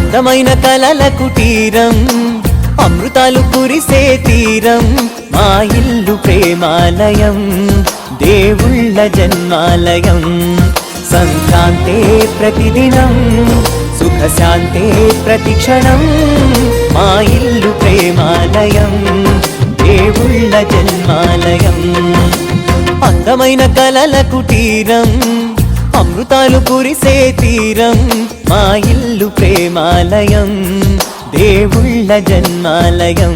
అందమైన కలల కుటీరం, అమృతాలు కురిసే తీరం, మా ఇల్లు ప్రేమాలయం, దేవుళ్ళ జన్మాలయం. సంక్రాంతే ప్రతిదినం, సుఖశాంతే ప్రతిక్షణం, మా ఇల్లు ప్రేమాలయం, దేవుళ్ళ జన్మాలయం. అందమైన కలల కుటీరం, అమృతాలు కురిసే తీరం, మా ఇల్లు ప్రేమాలయం, దేవుళ్ళ జన్మాలయం.